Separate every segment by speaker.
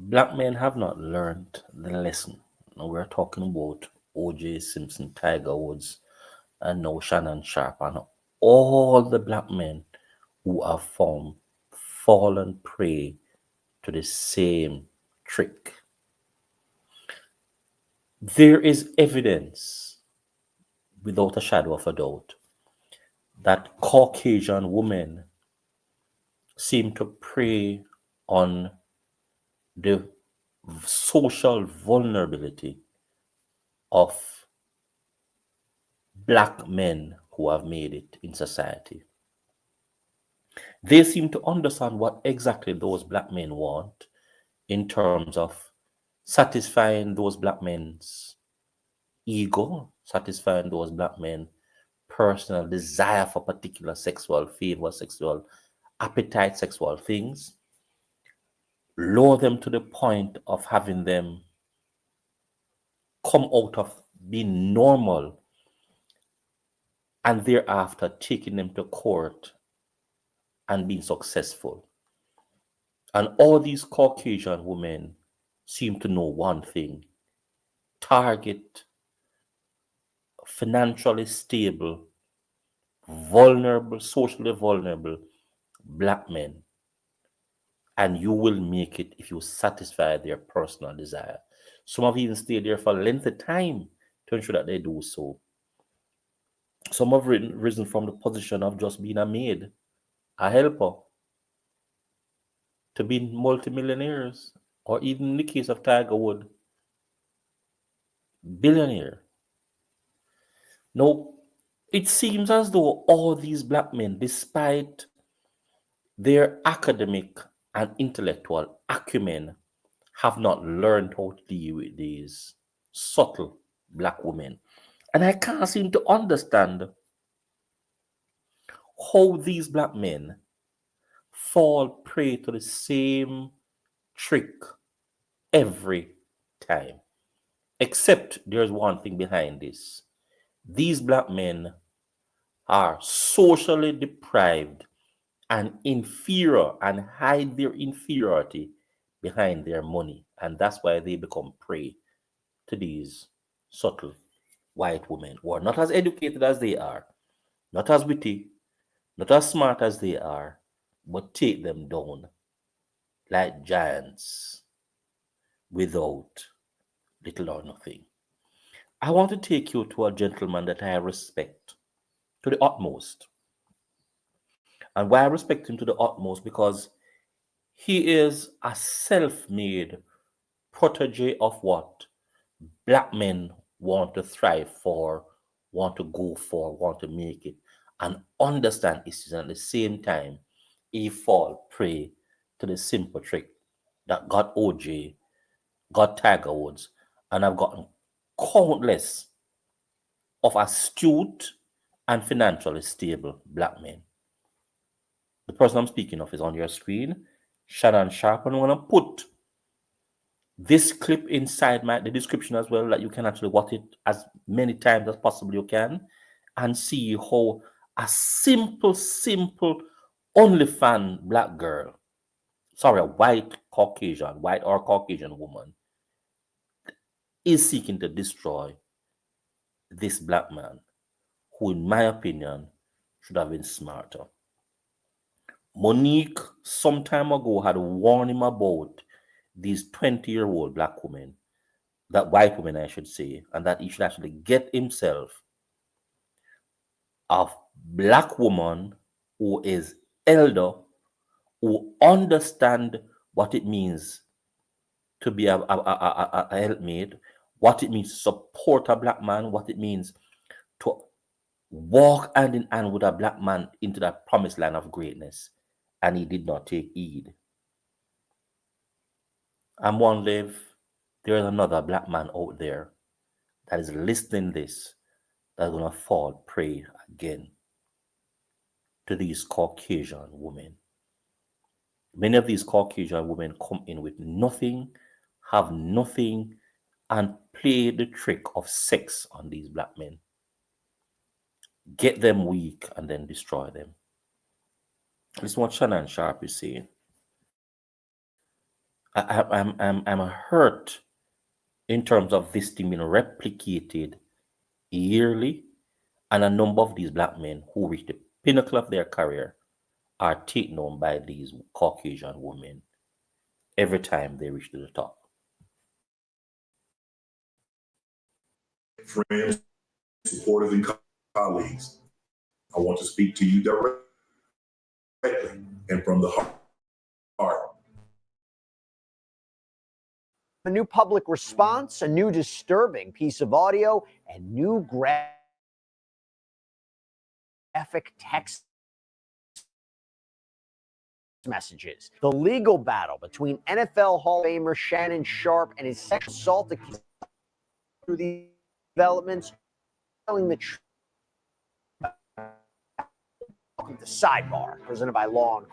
Speaker 1: Black men have not learned the lesson. Now we're talking about OJ Simpson, Tiger Woods, and now Shannon Sharpe, and all the black men who have fallen prey to the same trick. There is evidence, without a shadow of a doubt, that Caucasian women seem to prey on the social vulnerability of black men who have made it in society. They seem to understand what exactly those black men want in terms of satisfying those black men's ego, satisfying those black men' personal desire for particular sexual favor, sexual appetite, sexual things, lure them to the point of having them come out of being normal and thereafter taking them to court and being successful. And all these Caucasian women seem to know one thing: target financially stable, vulnerable, socially vulnerable black men, and you will make it if you satisfy their personal desire. Some have even stayed there for a length of time to ensure that they do so. Some have risen from the position of just being a maid, a helper, to being multimillionaires, or even in the case of Tiger Wood, billionaire. Now, it seems as though all these black men, despite their academic and intellectual acumen, have not learned how to deal with these subtle black women. And I can't seem to understand how these black men fall prey to the same trick every time. Except there's one thing behind this: these black men are socially deprived and inferior and hide their inferiority behind their money. And that's why they become prey to these subtle white women who are not as educated as they are, not as witty, not as smart as they are, but take them down like giants without little or nothing. I want to take you to a gentleman that I respect to the utmost. And why I respect him to the utmost? Because he is a self made protege of what black men want to thrive for, want to go for, want to make it, and understand issues. And at the same time, he fall prey to the simple trick that got OJ, got Tiger Woods, and I've gotten countless of astute and financially stable black men. The person I'm speaking of is on your screen, Shannon Sharpe, and I'm gonna put this clip inside the description as well, that you can actually watch it as many times as possible you can and see how a simple OnlyFans black girl, sorry, a white or Caucasian woman, is seeking to destroy this black man, who, in my opinion, should have been smarter. Monique, some time ago, had warned him about these 20-year-old black women, that white women, I should say, and that he should actually get himself a black woman who is elder, who understand what it means to be a helpmate, what it means to support a black man, what it means to walk hand in hand with a black man into that promised land of greatness. And he did not take heed. I'm wondering if there is another black man out there that is listening this, that's gonna fall prey again to these Caucasian women. Many of these Caucasian women come in with nothing, have nothing, and play the trick of sex on these black men. Get them weak and then destroy them. Listen what Shannon Sharpe is saying. I'm hurt in terms of this thing being replicated yearly, and a number of these black men who reach the pinnacle of their career are taken on by these Caucasian women every time they reach to the top.
Speaker 2: Friends, supporters, and colleagues, I want to speak to you directly and from the heart.
Speaker 3: A new public response, a new disturbing piece of audio, and new graphic text messages. The legal battle between NFL Hall of Famer Shannon Sharpe and his sexual assault accused through these developments, telling the truth. Welcome to Sidebar, presented by Law and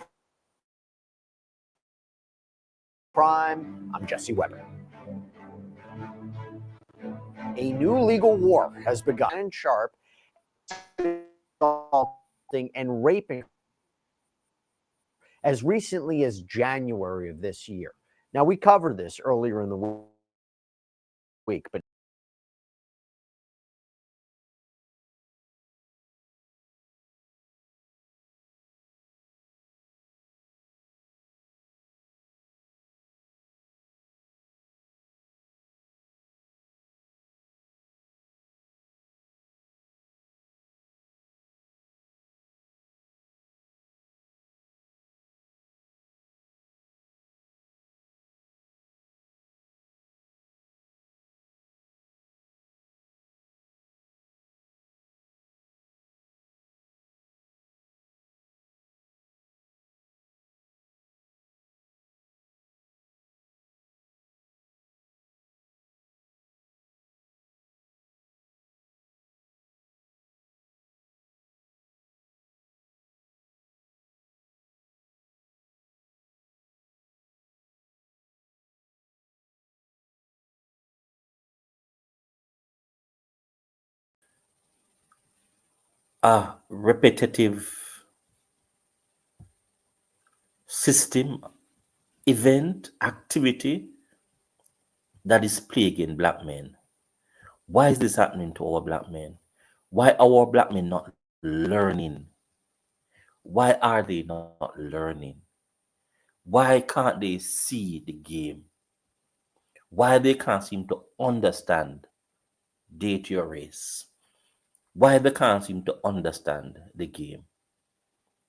Speaker 3: Crime. I'm Jesse Weber. A new legal war has begun. Shannon Sharpe assaulting and raping as recently as January of this year. Now, we covered this earlier in the week, but
Speaker 1: A repetitive system, event, activity that is plaguing black men. Why is this happening to our black men? Why are our black men not learning? Why are they not learning? Why can't they see the game? Why they can't seem to understand date your race? Why they can't seem to understand the game?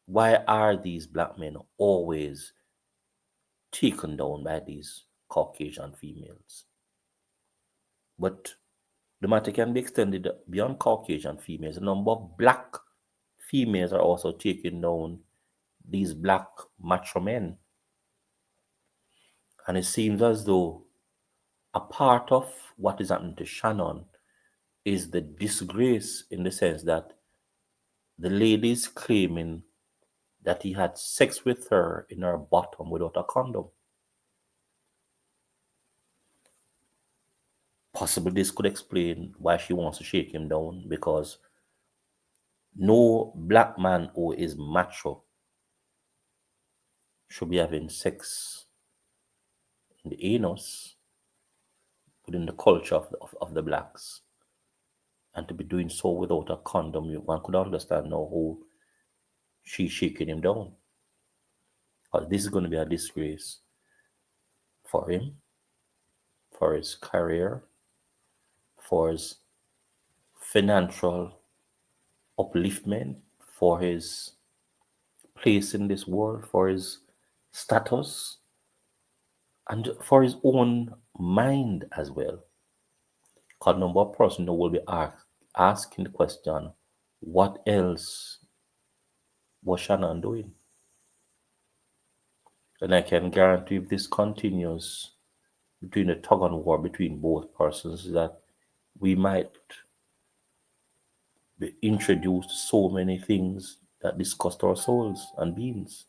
Speaker 1: Why are these black men always taken down by these Caucasian females? But the matter can be extended beyond Caucasian females. A number of black females are also taking down these black macho men. And it seems as though a part of what is happening to Shannon is the disgrace, in the sense that the lady is claiming that he had sex with her in her bottom without a condom. Possibly this could explain why she wants to shake him down, because no black man who is macho should be having sex in the anus within the culture of the blacks. And to be doing so without a condom, one could understand now who she's shaking him down. Because this is going to be a disgrace for him, for his career, for his financial upliftment, for his place in this world, for his status, and for his own mind as well. Because a number of persons will be asking the question, what else was Shannon doing? And I can guarantee if this continues between the tug and war between both persons, that we might be introduced to so many things that disgust our souls and beings.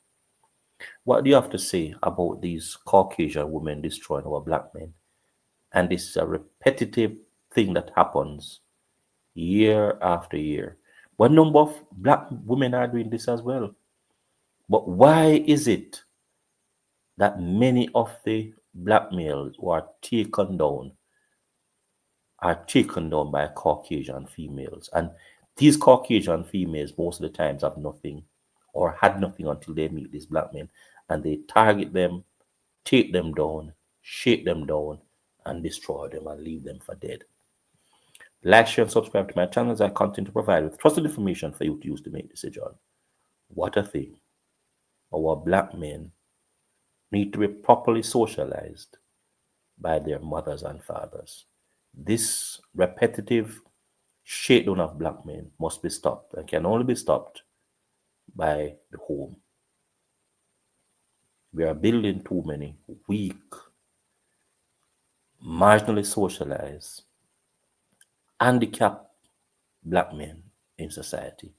Speaker 1: What do you have to say about these Caucasian women destroying our black men? And this is a repetitive thing that happens year after year. One number of black women are doing this as well. But why is it that many of the black males who are taken down by Caucasian females. And these Caucasian females, most of the times, have nothing or had nothing until they meet these black men. And they target them, take them down, shake them down, and destroy them and leave them for dead. Like, share, and subscribe to my channel as I continue to provide with trusted information for you to use to make decisions. What a thing. Our black men need to be properly socialized by their mothers and fathers. This repetitive shakedown of black men must be stopped and can only be stopped by the home. We are building too many weak, marginally socialized, handicapped black men in society.